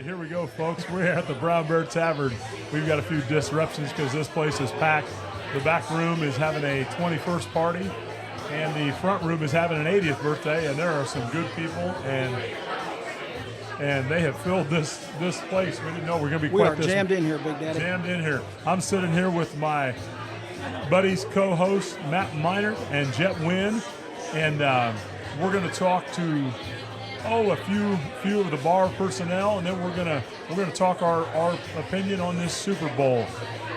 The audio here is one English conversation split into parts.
Here we go, folks. We're at the Brown Bear Tavern. We've got a few disruptions because this place is packed. The back room is having a 21st party, and the front room is having an 80th birthday, and there are some good people, and they have filled this place. We didn't know we're going to be quite this. We are jammed in here, Big Daddy. Jammed in here. I'm sitting here with my buddies, co-hosts, Matt Miner and Jet Wynn, and we're going to talk to a few of the bar personnel, and then we're gonna talk our opinion on this Super Bowl.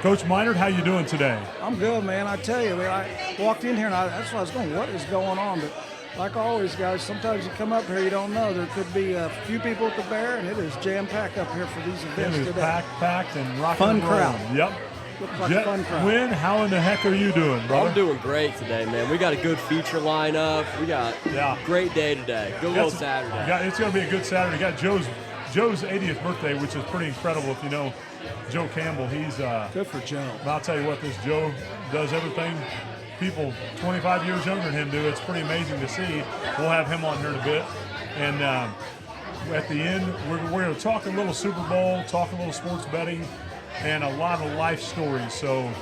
Coach Minard, how you doing today? I'm good, man. I tell you, I walked in here and that's why I was going, what is going on? But like always, guys, sometimes you come up here, you don't know. There could be a few people at the Bear, and it is jam-packed up here for these events today. packed and rocking fun and rolling. crowd. Yep. Looks like a fun crowd. Wynn, how in the heck are you doing, brother? I'm doing great today, man. We got a good feature lineup. We got a great day today. Good little Saturday. It's going to be a good Saturday. We got Joe's 80th birthday, which is pretty incredible. If you know Joe Campbell, he's good for Joe. I'll tell you what, this Joe does everything people 25 years younger than him do. It's pretty amazing to see. We'll have him on here in a bit. And at the end, we're going to talk a little Super Bowl, talk a little sports betting, and a lot of life stories. So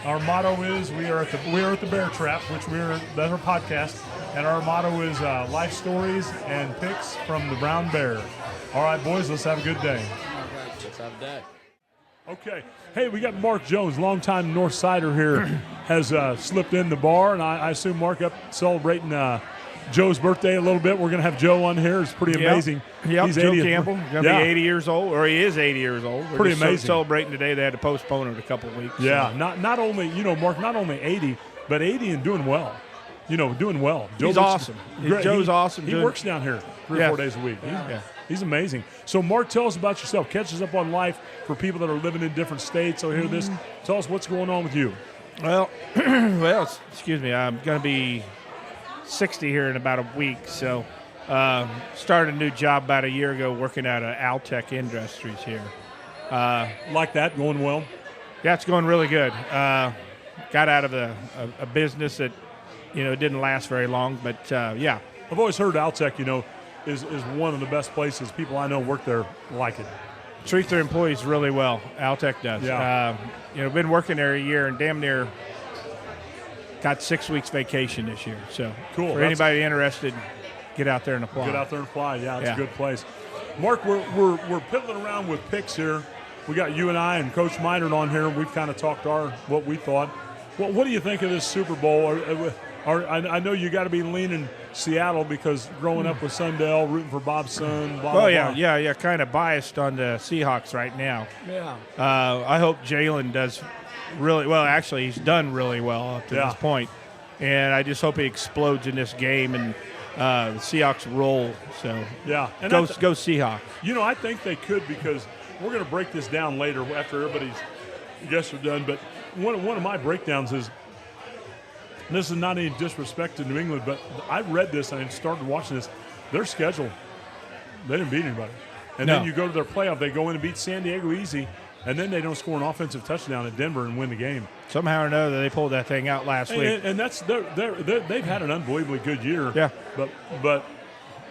our motto is we are at the Bear Trap, which that's our podcast, and our motto is life stories and picks from the Brown Bear. All right, boys, let's have a good day. Let's have a day. Okay. Hey, we got Mark Jones, longtime North Sider here, has slipped in the bar, and I assume Mark up celebrating Joe's birthday a little bit. We're going to have Joe on here. It's pretty amazing. Yep, He's Joe 80th. Campbell, going to be 80 years old, or he is 80 years old. We're pretty just amazing. Celebrating today. They had to postpone it a couple of weeks. Yeah, so. Not only, Mark, not only 80, but 80 and doing well. Doing well. He's awesome. Joe's awesome. He works down here 3 or 4 days a week. He's amazing. So, Mark, tell us about yourself. Catch us up on life for people that are living in different states. So, hear this. Tell us what's going on with you. Well, excuse me. I'm going to be 60 here in about a week. So, started a new job about a year ago working out of Altec Industries here. Like that, going well? Yeah, it's going really good. Got out of a business that, didn't last very long, but yeah. I've always heard Altec, is one of the best places. People I know work there like it. Treat their employees really well. Altec does. Yeah. Been working there a year and damn near got 6 weeks vacation this year. So cool. For anybody interested, get out there and apply. Get out there and apply. Yeah, it's a good place. Mark, we're piddling around with picks here. We got you and I and Coach Minard on here. We've kind of talked what we thought. What do you think of this Super Bowl? I know you got to be leaning Seattle because growing up with Sundell, rooting for Bob's son. Yeah. Kind of biased on the Seahawks right now. Yeah. I hope Jalen does really well. Actually, he's done really well up to this point, and I just hope he explodes in this game and the Seahawks roll. So and go Seahawks. I think they could because we're going to break this down later after everybody's guests are done. But one of my breakdowns is. This is not any disrespect to New England, but I read this and I started watching this. Their schedule, they didn't beat anybody. And then you go to their playoff, they go in and beat San Diego easy, and then they don't score an offensive touchdown at Denver and win the game. Somehow or another, they pulled that thing out last week. And that's they've had an unbelievably good year. Yeah. But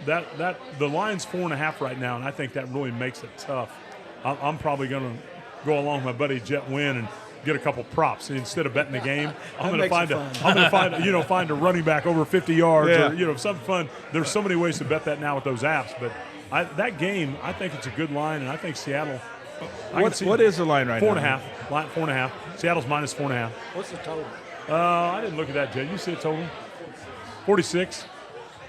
that the line's 4.5 right now, and I think that really makes it tough. I'm probably going to go along with my buddy Jet Wynn and get a couple props instead of betting the game. I'm going to find a running back over 50 yards or something fun. There's so many ways to bet that now with those apps, but that game, I think it's a good line, and I think Seattle. What is the line right now? 4.5. Line 4.5. Seattle's minus 4.5. What's the total? I didn't look at that, Jay. You see the total? 46.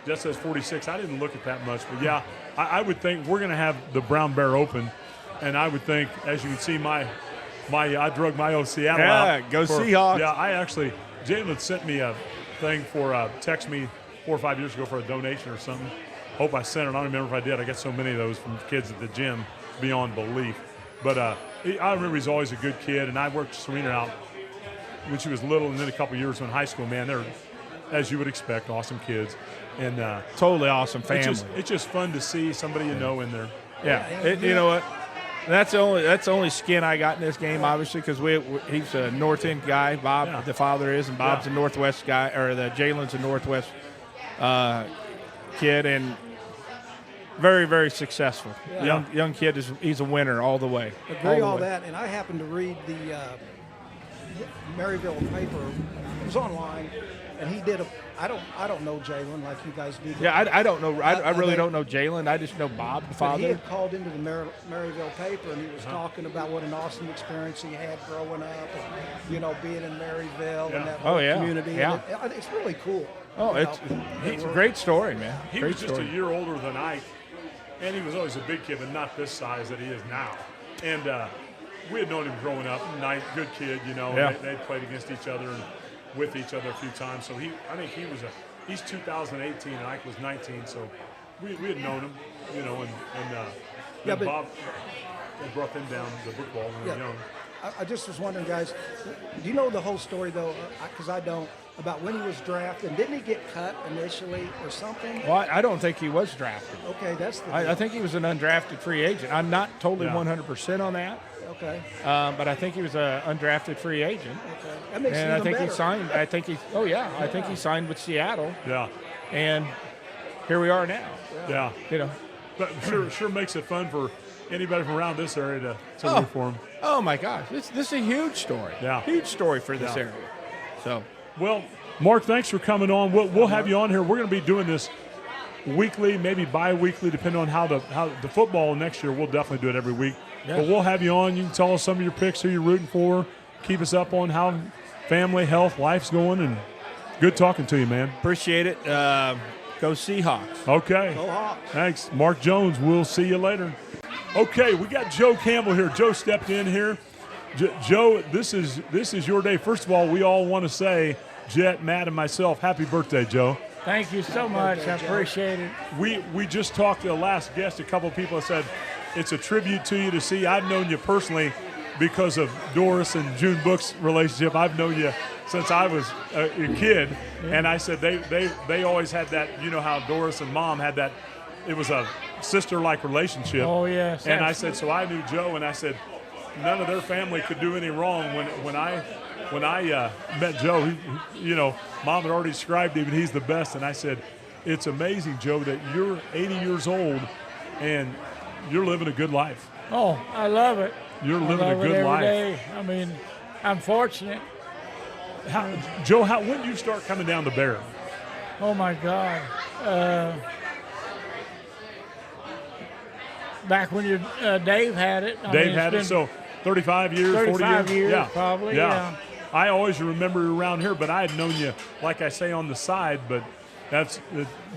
Jess says 46. I didn't look at that much, but yeah, I would think we're going to have the Brown Bear open, and I would think, as you can see, I drug my old Seattle out. Yeah, go Seahawks. Yeah, Jalen sent me a thing text me 4 or 5 years ago for a donation or something. Hope I sent it. I don't remember if I did. I get so many of those from kids at the gym, beyond belief. But I remember he's always a good kid, and I worked Serena out when she was little, and then a couple years in high school. Man, as you would expect, awesome kids. And totally awesome family. It's just fun to see somebody you know in there. Yeah, you know what? That's the only skin I got in this game, obviously, because he's a North End guy. Bob, the father is, and Bob's a Northwest guy, or Jalen's a Northwest kid, and very, very succeful. Young kid he's a winner all the way. Agree all that, and I happened to read the Maryville paper. It was online, and he did I don't know Jalen like you guys do. Yeah, I don't know. I really don't know Jalen. I just know Bob, the father. He had called into the Maryville paper, and he was talking about what an awesome experience he had growing up, and, being in Maryville and that whole community. Yeah. And it's really cool. Oh, it's a great story, man. He was just a year older than Ike, and he was always a big kid, but not this size that he is now. And we had known him growing up. Nice, good kid, They'd played against each other and with each other a few times. So he's 2018 and Ike was 19. So we had known him, and Bob had brought them down the football when they were young. I just was wondering, guys, do you know the whole story though? Because I don't. About when he was drafted, and didn't he get cut initially or something? Well, I don't think he was drafted. Okay, that's the. I think he was an undrafted free agent. I'm not totally 100% on that. Okay. But I think he was an undrafted free agent. Okay. That makes and it I think better. he signed. I think he signed with Seattle. Yeah. And here we are now. Yeah. But sure makes it fun for anybody from around this area to root for him. Oh my gosh, this is a huge story. Yeah. Huge story for this area. So. Well, Mark, thanks for coming on. We'll have you on here. We're going to be doing this weekly, maybe bi-weekly, depending on how the football next year. We'll definitely do it every week. Yeah. But we'll have you on. You can tell us some of your picks, who you're rooting for. Keep us up on how family, health, life's going, and good talking to you, man. Appreciate it. Go Seahawks. Okay. Go Hawks. Thanks. Mark Jones, we'll see you later. Okay, we got Joe Campbell here. Joe stepped in here. Joe, this is your day. First of all, we all want to say, Jet, Matt, and myself, happy birthday, Joe. Thank you so much. I appreciate it. We just talked to the last guest. A couple of people have said it's a tribute to you to see. I've known you personally because of Doris and June Book's relationship. I've known you since I was a kid, and I said they always had that. You know how Doris and Mom had that. It was a sister-like relationship. Oh yes. And absolutely. I said, so I knew Joe, and I said, none of their family could do any wrong. When I met Joe, Mom had already described him, and he's the best. And I said, it's amazing, Joe, that you're 80 years old and you're living a good life. Oh, I love it. You're living a good every life. day. I mean, I'm fortunate. Joe, when did you start coming down the Bear? Oh my God. Back when Dave had it. Dave had it, so 35 years, 40 years? 35 years, probably, yeah. I always remember you around here, but I had known you, like I say, on the side, but that's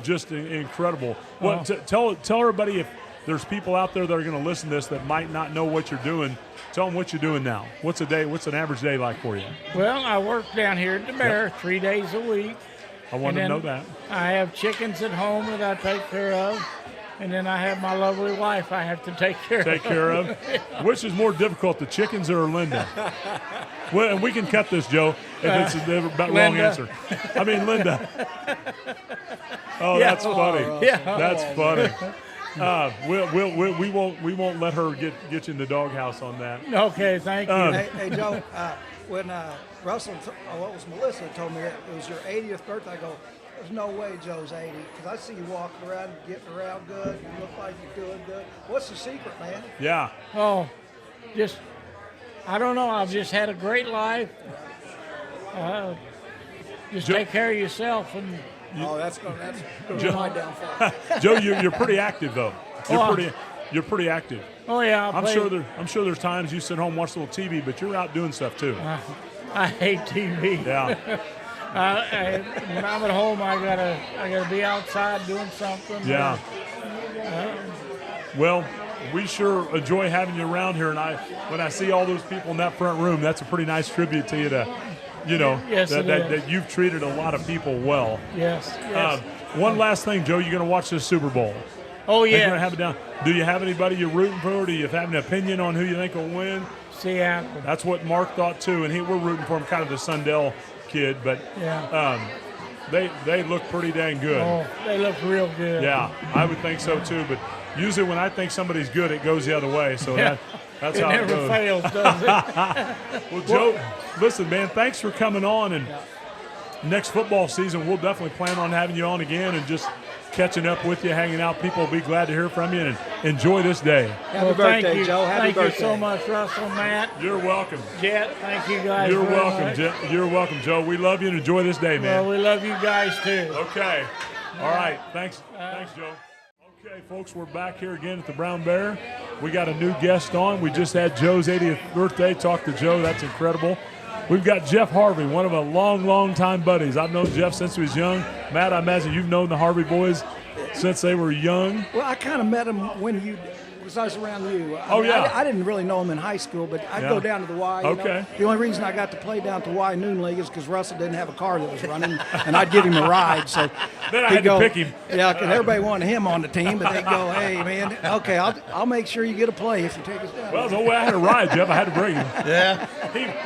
just incredible. Well, tell everybody, if there's people out there that are going to listen to this that might not know what you're doing, tell them what you're doing now. What's an average day like for you? Well, I work down here at the Bear 3 days a week. I wanted to know that. I have chickens at home that I take care of. And then I have my lovely wife I have to take care of. Which is more difficult, the chickens or Linda? Well, and we can cut this, Joe, if it's about wrong answer. I mean, Linda. Oh, that's funny. Yeah. That's funny. We won't let her get you in the doghouse on that. Okay, thank you. Hey, Joe, when Russell, Melissa told me it was your 80th birthday, I go, there's no way Joe's 80, because I see you walking around and getting around good. You look like you're doing good. What's the secret, man? Yeah. Oh, I don't know. I've just had a great life. Take care of yourself. And that's going to be my downfall. Joe, you're pretty active, though. You're pretty active. Oh, yeah. I'm sure there's times you sit home and watch a little TV, but you're out doing stuff, too. I hate TV. Yeah. When I'm at home, I gotta be outside doing something. Yeah. Well, we sure enjoy having you around here, and when I see all those people in that front room, that's a pretty nice tribute to you yes, that you've treated a lot of people well. Yes. One last thing, Joe, you're going to watch this Super Bowl. Oh yeah. You're going to have it down. Do you have anybody you're rooting for? Do you have an opinion on who you think will win? Seattle. That's what Mark thought too, and we're rooting for him, kind of the Sundell kid, but they look pretty dang good. Oh, they look real good. Yeah, I would think so too. But usually when I think somebody's good, it goes the other way. So that's how it goes. It never fails, does it? Well, Joe, listen, man, thanks for coming on. And next football season, we'll definitely plan on having you on again and just catching up with you, hanging out. People will be glad to hear from you, and enjoy this day. Happy birthday, thank you. Joe. Happy thank birthday. you so much, Russell, Matt, You're welcome. Jet. Thank you guys. You're very welcome, much. You're welcome, Joe. We love you and enjoy this day, man. Well, we love you guys too. Okay. All right. Thanks, Joe. Okay, folks, we're back here again at the Brown Bear. We got a new guest on. We just had Joe's 80th birthday. Talked to Joe. That's incredible. We've got Jeff Harvy, one of our long time buddies. I've known Jeff since he was young. Matt, I imagine you've known the Harvy boys since they were young. Well, I kind of met him when I was around you. Oh, yeah. I didn't really know him in high school, but I'd go down to the Y. Okay. The only reason I got to play down to Y Noon League is because Russell didn't have a car that was running, and I'd give him a ride. So Then I he'd had go, to pick him. Yeah, because everybody wanted him on the team, but they'd go, hey, man, okay, I'll make sure you get a play if you take us down. Well, the way I had to ride, Jeff, I had to bring him. Yeah.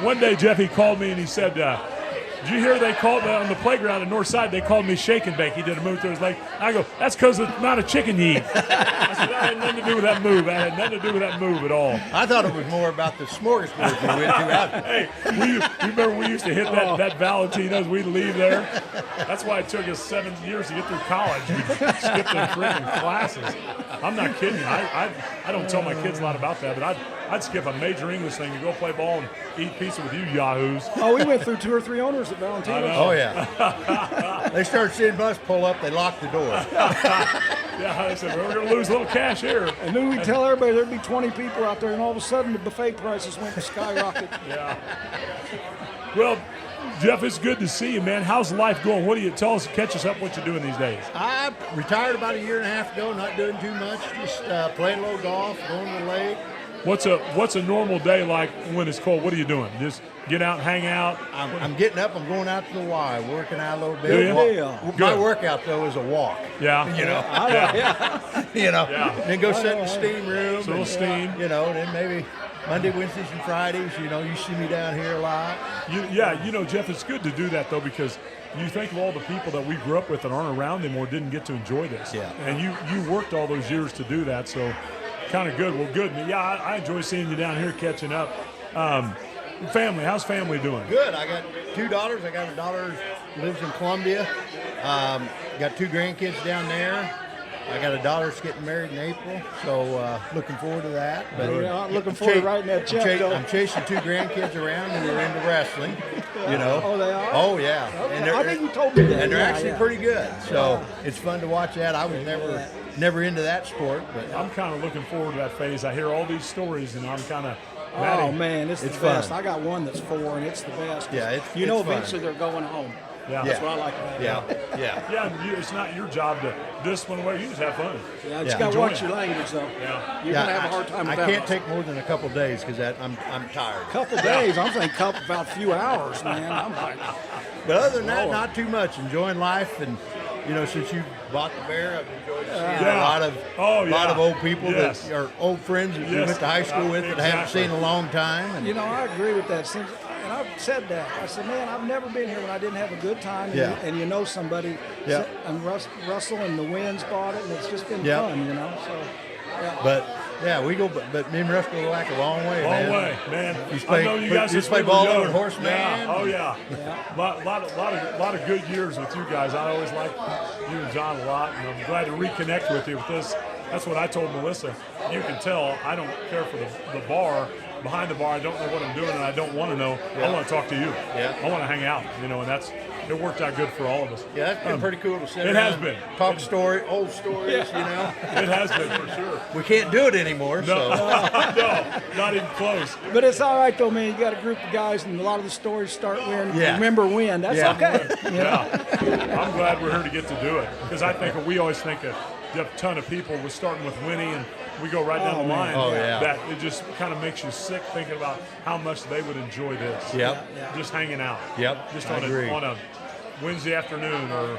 One day, Jeff, he called me and he said, did you hear they called on the playground at North Side? They called me shake and bake. He did a move to his leg. I go, that's because of the amount of chicken you eat. I said, that had nothing to do with that move. That had nothing to do with that move at all. I thought it was more about the smorgasbord you went to out. Hey, you remember we used to hit that Valentino's. We'd leave there. That's why it took us 7 years to get through college. We skipped the freaking classes. I'm not kidding you. I don't tell my kids a lot about that, but I'd skip a major English thing to go play ball and eat pizza with you yahoos. Oh, we went through 2 or 3 owners at Valentino's. Oh, yeah. They started seeing us pull up, they locked the door. Yeah, I said, we're going to lose a little cash here. And then we'd tell everybody there'd be 20 people out there, and all of a sudden the buffet prices went to skyrocket. Yeah. Well, Jeff, it's good to see you, man. How's life going? What do you tell us? Catch us up what you're doing these days. I retired about 1.5 years ago, not doing too much, just playing a little golf, going to the lake. What's a normal day like when it's cold? What are you doing? Just get out and hang out? I'm getting up, I'm going out to the Y, working out a little bit. Do you? My Good. workout, though, is a walk. Yeah. You know? Yeah. You know? Yeah. Then go sit in the steam room. So a little steam. You know, then maybe Monday, Wednesdays, and Fridays, you know, you see me down here a lot. Jeff, it's good to do that, though, because you think of all the people that we grew up with that aren't around anymore didn't get to enjoy this. Yeah. And you worked all those years to do that, so kind of good. Well, good. Yeah, I enjoy seeing you down here catching up. Family, how's family doing? Good. I got 2 daughters. I got a daughter who lives in Columbia. Got 2 grandkids down there. I got a daughter that's getting married in April, so looking forward to that. But I'm looking forward to writing that check, though. I'm chasing 2 grandkids around who are into wrestling. You know. Oh, they are? Oh, yeah. Okay. And I think you told me that. And they're Yeah, actually yeah. pretty good. So it's fun to watch that. I was never into that sport, but I'm kind of looking forward to that phase. I hear all these stories, and I'm kind of Oh, man, it's the fun. best. I got one that's 4, and it's the best. Yeah, it's fun. Eventually they're going home. Yeah. That's what I like about it. yeah. It's not your job to discipline away. You just have fun. Yeah, you just Yeah. got to Enjoy watch it. your language, though. Yeah. You're going to have a hard time I with that can't one. take more than a couple days because I'm tired. Couple days. I'm thinking about a few hours, man. I'm like, But other than that, not too much. Enjoying life, and you know, since you bought the bear, I've enjoyed seeing Yeah. a lot of old people Yes. that are old friends that we Yes. went to high school with that I haven't Exactly. seen in a long time. And you know, I agree with that. And I've said that. I said, man, I've never been here when I didn't have a good time. Yeah. And you know somebody. Yeah. And Russell and the Winds bought it, and it's just been Yeah. fun, you know. So, yeah. but yeah, we go. But me and Russ go back a long way, Long man. way, man. Used to I play- know you guys used since to play we were ball young. over at Horseman. Yeah. Oh yeah. Lot of good years with you guys. I always liked you and John a lot, and I'm glad to reconnect with you with this. That's what I told Melissa. You can tell I don't care for the bar. Behind the bar, I don't know what I'm doing, and I don't want to know. I want to talk to you. Yeah. I want to hang out, and it worked out good for all of us. Yeah, that's been pretty cool to sit it around has and been. talk old stories. You know, It has been for sure. we can't do it anymore. No, So no, not even close. But it's all right, though, man. You got a group of guys, and a lot of the stories start when Yeah. remember when. That's Yeah. okay. Yeah, I'm glad we're here to get to do it because I think we always think a ton of people. We're starting with Winnie, and we go right down the line. Oh, yeah. That it just kind of makes you sick thinking about how much they would enjoy this. Yep. Just hanging out. Yep, Just I agree. on a Wednesday afternoon or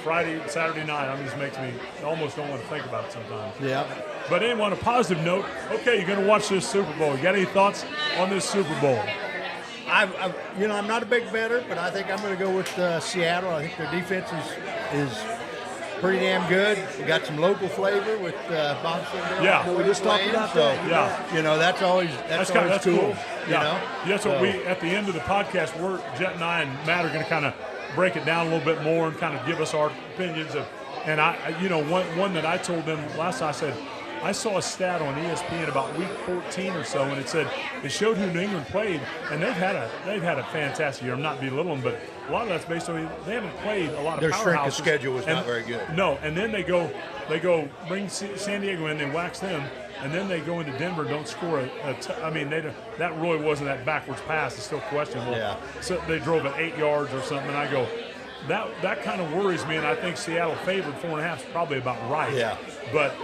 Friday, Saturday night. Just makes me almost don't want to think about it sometimes. yeah. But anyway, on a positive note, okay, you're going to watch this Super Bowl. You got any thoughts on this Super Bowl? I'm not a big bettor, but I think I'm going to go with Seattle. I think their defense is pretty damn good. We got some local flavor with Bob Sindel. Yeah. We just talked about that. Yeah. That's always That's cool. cool. Yeah. That's what we, at the end of the podcast, Jet and I and Matt are going to kind of break it down a little bit more and kind of give us our opinions of. And one that I told them last time, I said, I saw a stat on ESPN about week 14 or so, and it showed who New England played, and they've had a fantastic year. I'm not belittling, but a lot of that's based on they haven't played a lot of their powerhouses. strength of schedule was not very good. No, and then they go bring San Diego in, they wax them, and then they go into Denver, don't score that really wasn't that backwards pass. It's still questionable. Yeah. So they drove it 8 yards or something, and I go, that kind of worries me, and I think Seattle favored 4.5 is probably about right. Yeah. But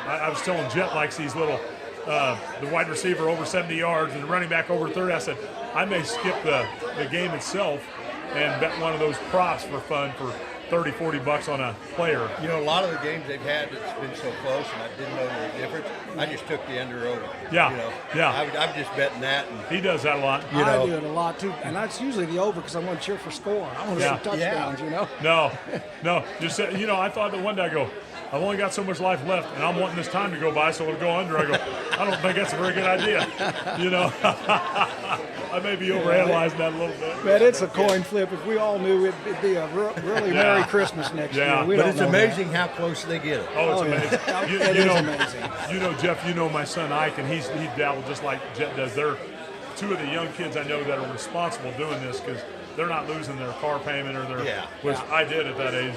I was telling Jet likes these little, the wide receiver over 70 yards and the running back over 30. I said, I may skip the game itself and bet one of those props for fun for $30-$40 on a player. A lot of the games they've had that's been so close, and I didn't know the difference. I just took the under over. Yeah. I'm just betting that. And, he does that a lot. I do it a lot too, and that's usually the over because I want to cheer for score. I want to see touchdowns. No. Just I thought that one day I go, I've only got so much life left, and I'm wanting this time to go by, so it'll go under. I go, I don't think that's a very good idea. I may be overanalyzing that a little bit. But it's a coin flip. If we all knew, it'd be a really Merry Christmas next year. But it's amazing how close they get it. Oh, it's amazing. It is amazing. Jeff, my son Ike, and he dabbled just like Jet does. They're two of the young kids I know that are responsible doing this because they're not losing their car payment or which I did at that age,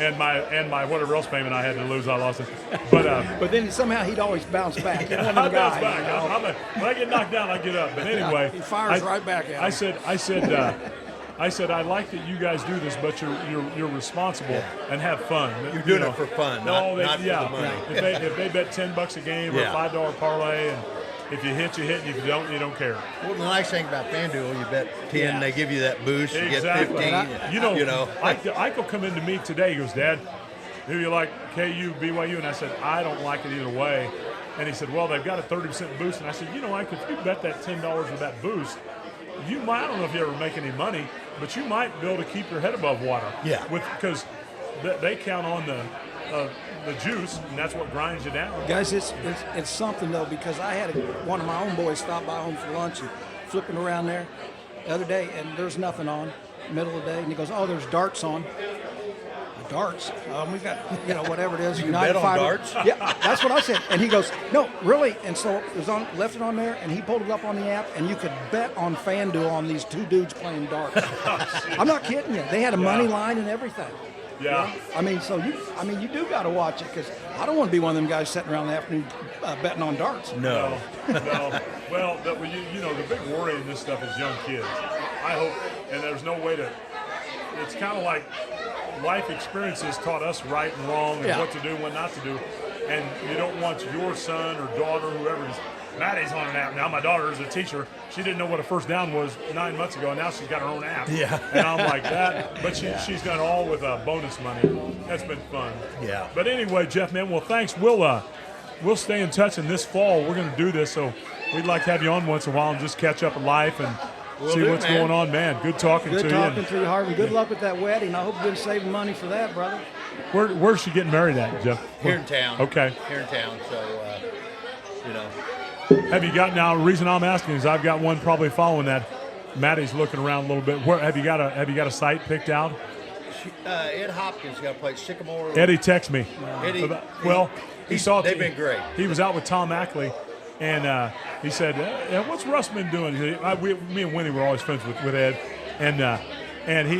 and my whatever else payment I had to lose, I lost it. But then somehow he'd always bounce back. I bounce back. When I get knocked down, I get up. But anyway, he fires right back at me. I said I like that you guys do this, but you're responsible and have fun. You're doing it for fun, not for the money. If they bet $10 a game or a $5 parlay, and if you hit, you hit, and if you don't care. Well, the nice thing about FanDuel, you bet 10, they give you that boost, you get 15. Ike will come into me today. He goes, Dad, who you like, KU, BYU? And I said, I don't like it either way. And he said, well, they've got a 30% boost. And I said, Ike, if you bet that $10 with that boost, you might, I don't know if you ever make any money, but you might be able to keep your head above water. Yeah. Because they count on the juice, and that's what grinds you down. Guys, it's something, though, because I had one of my own boys stop by home for lunch and flipping around there the other day, and there's nothing on, middle of the day, and he goes, oh, there's darts on. Darts? We've got, whatever it is. You bet on darts? Yeah, that's what I said. And he goes, no, really? And so it was left it on there, and he pulled it up on the app, and you could bet on FanDuel on these two dudes playing darts. I'm not kidding you. They had a money line and everything. Yeah. You do got to watch it because I don't want to be one of them guys sitting around the afternoon betting on darts. No. Well, the big worry in this stuff is young kids. I hope, and there's no way to. It's kind of like life experiences taught us right and wrong and what to do and what not to do, and you don't want your son or daughter, whoever it is. Maddie's on an app now. My daughter is a teacher. She didn't know what a first down was 9 months ago, and now she's got her own app. Yeah. And I'm like that. But she's done all with bonus money. That's been fun. Yeah. But anyway, Jeff, man, well, thanks. We'll stay in touch, and this fall we're going to do this, so we'd like to have you on once in a while and just catch up in life and see what's going on, man. Good talking to you. Good talking to you, Harvey. Good luck with that wedding. I hope you've been saving money for that, brother. Where's she getting married at, Jeff? Here in town. Okay. Here in town, so, Have you got, now the reason I'm asking is I've got one probably following that. Maddie's looking around a little bit. Where have you got a site picked out? Ed Hopkins got to play Sycamore. Eddie texted me. Eddie, they've been great. He was out with Tom Ackley, and he said, what's Russ been doing? Me and Winnie were always friends with Ed,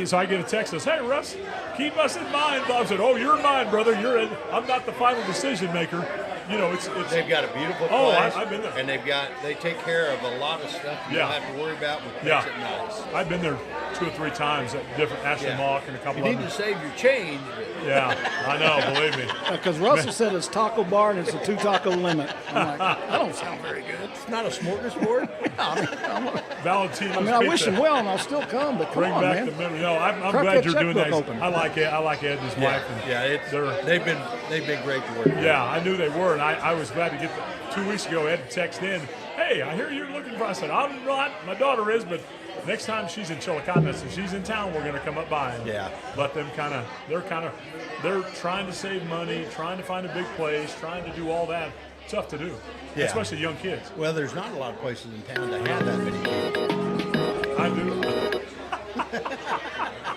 so I get a text that says, hey, Russ, keep us in mind. Bob said, oh, you're in mind, brother. I'm not the final decision maker. They've got a beautiful place. Oh, I've been there. And they take care of a lot of stuff you don't have to worry about, which makes it nice. I've been there 2 or 3 times at different Ashley Mock and a couple of You need to save your change. Yeah, I know, believe me. Because Russell said it's taco bar and it's a 2-taco limit. I'm like, that don't sound very good. It's not a smorgasbord. Valentino's I wish him well, and I'll still come, but come on, man. Bring back the memory. No, I'm glad you're doing that. Open. I like Ed and his wife. They've been great to work with. Yeah, I knew they were, and I was glad to get 2 weeks ago, Ed texted in, hey, I hear you're looking for. I said, I'm not. My daughter is, but next time she's in Chillicothe, if she's in town, we're going to come up by and let them they're trying to save money, trying to find a big place, trying to do all that. Tough to do, especially young kids. Well, there's not a lot of places in town to have that many kids. I do.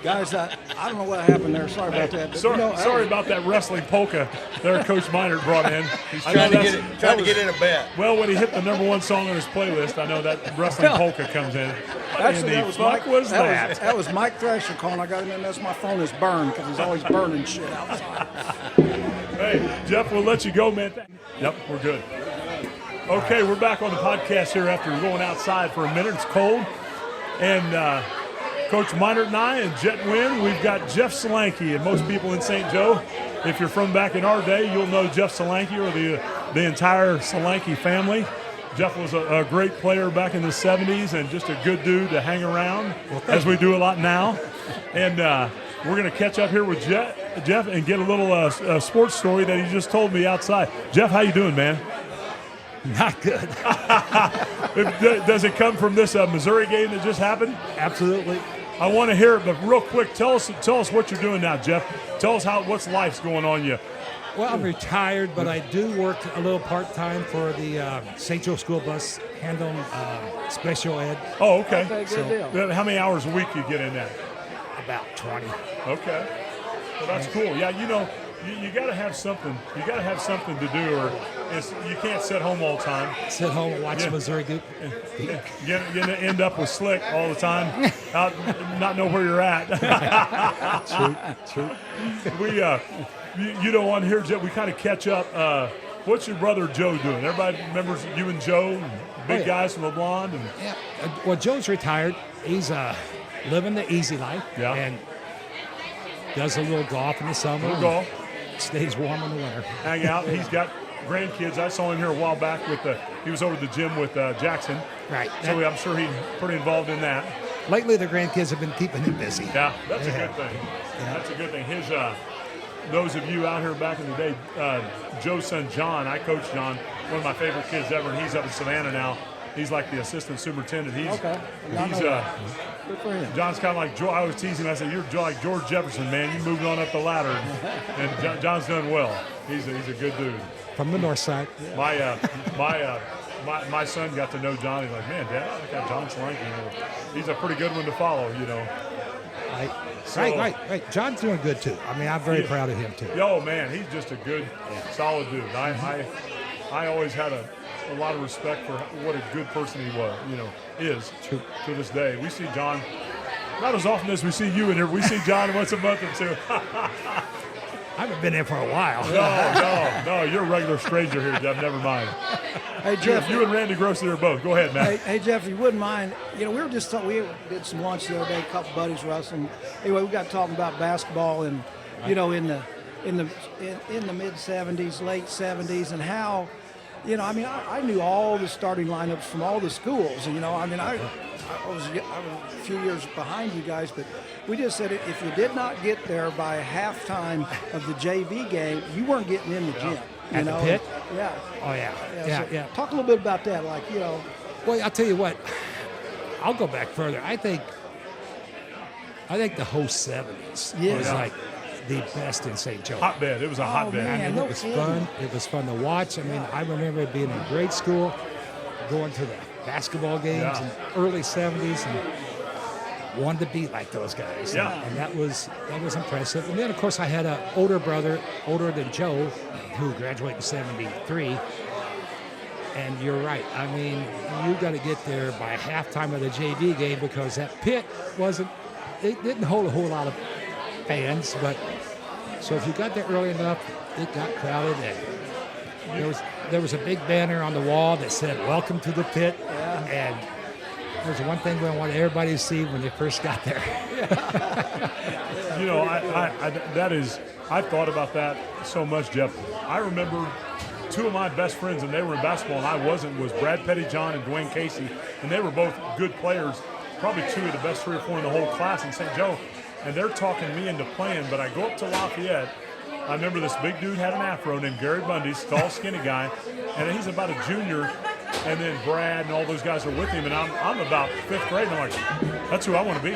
Guys, I don't know what happened there. Sorry about that. But, sorry about that wrestling polka there Coach Minert brought in. He's trying to get in a bet. Well, when he hit the #1 song on his playlist, I know that wrestling polka comes in. Actually, that that was Mike Thrasher calling. I got him in. That's my phone is burned because he's always burning shit outside. Hey, Jeff, we'll let you go, man. Yep, we're good. Okay, we're back on the podcast here after going outside for a minute. It's cold. And Coach Minert and I and Jet Wynn, we've got Jeff Salanky. And most people in St. Joe, if you're from back in our day, you'll know Jeff Salanky or the entire Salanky family. Jeff was a great player back in the 70s and just a good dude to hang around, as we do a lot now. And we're going to catch up here with Jeff and get a little sports story that he just told me outside. Jeff, how you doing, man? Not good. Does it come from this Missouri game that just happened? Absolutely. I want to hear it, but real quick, tell us what you're doing now, Jeff. Tell us what's life's going on you. Well, I'm retired, but I do work a little part-time for the St. Joe School Bus, handling special ed. Oh, okay. Good deal. How many hours a week you get in that? About 20. Okay. Well, that's cool. Yeah, you got to have something. You got to have something to do, or you can't sit home all the time. Sit home and watch Missouri Goop. You're going to end up with Slick all the time, not know where you're at. True. You know, on here, Jeff, we kind of catch up. What's your brother Joe doing? Everybody remembers you and Joe, big guys from LeBlond. Yeah. Well, Joe's retired. He's living the easy life. Yeah. And does a little golf in the summer. Golf. Stays warm in the winter. Hang out. He's got grandkids. I saw him here a while back he was over at the gym with Jackson. Right. So I'm sure he's pretty involved in that. Lately, the grandkids have been keeping him busy. Yeah, that's a good thing. Yeah. That's a good thing. His, those of you out here back in the day, Joe's son John, I coached John, one of my favorite kids ever, and he's up in Savannah now. He's like the assistant superintendent. Good for him. John's kind of like I always tease him. I said, "You're like George Jefferson, man. You moved on up the ladder." And John's done well. He's a good dude. From the north side. My son got to know John. He's like, "Man, Dad, I got John Salanky. He's a pretty good one to follow, you know." Right. John's doing good too. I mean, I'm very proud of him too. Yo, man, he's just a good, solid dude. I always had a lot of respect for what a good person he was, is to this day. We see John not as often as we see you in here. We see John once a month or two. I haven't been there for a while. No, you're a regular stranger here, Jeff. Never mind. Hey, Jeff. You and Randy Grossi are both. Go ahead, man. Hey, Jeff, if you wouldn't mind, we were just we did some lunch the other day, a couple buddies wrestling. Anyway, we got talking about basketball and, in the mid 70s, late 70s, and how, I knew all the starting lineups from all the schools. And, I was a few years behind you guys, but we just said if you did not get there by halftime of the JV game, you weren't getting in the gym. At the pit? Yeah. Oh, yeah. Talk a little bit about that, Well, I'll tell you what. I'll go back further. I think the whole 70s was like the best in St. Joe. Hotbed. It was a hotbed. Man, it was fun. It was fun to watch. I mean, I remember being in grade school, going to the basketball games in the early 70s and wanted to be like those guys. Yeah. And that was impressive. And then, of course, I had an older brother, older than Joe, who graduated in 73. And you're right. I mean, you got to get there by halftime of the JV game because that pit it didn't hold a whole lot of fans. But so if you got there early enough, it got crowded. And there was a big banner on the wall that said, "Welcome to the pit." Yeah. And there's one thing we wanted everybody to see when they first got there. I've thought about that so much, Jeff. I remember two of my best friends, and they were in basketball, and I wasn't, was Brad Pettyjohn and Dwayne Casey, and they were both good players, probably two of the best 3 or 4 in the whole class in St. Joe, and they're talking me into playing, but I go up to Lafayette. I remember this big dude had an afro named Gary Bundy, tall, skinny guy, and he's about a junior, and then Brad and all those guys are with him, and I'm about 5th grade, and I'm like, that's who I want to be.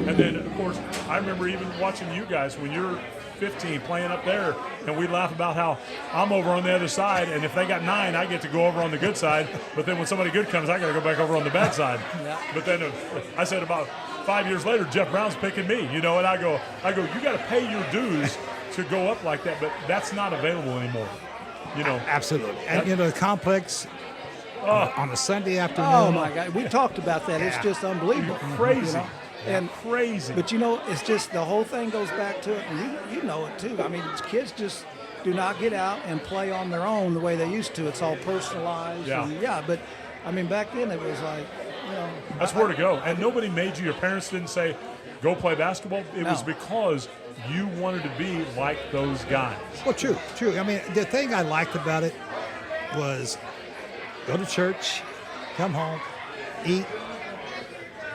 And then, of course, I remember even watching you guys when you're 15 playing up there, and we laugh about how I'm over on the other side, and if they got 9, I get to go over on the good side, but then when somebody good comes, I got to go back over on the bad side. But then I said about 5 years later, Jeff Brown's picking me, and I go, you got to pay your dues to go up like that, but that's not available anymore. Absolutely. And the complex on a Sunday afternoon. Oh my God, we talked about that. It's just unbelievable. Crazy. And crazy. But it's just the whole thing goes back to it, and you know it too. I mean, kids just do not get out and play on their own the way they used to. It's all personalized. Yeah. But I mean, back then it was like, that's where to go. And nobody made you. Your parents didn't say, go play basketball. It was because you wanted to be like those guys. Well, true. I mean, the thing I liked about it was go to church, come home, eat,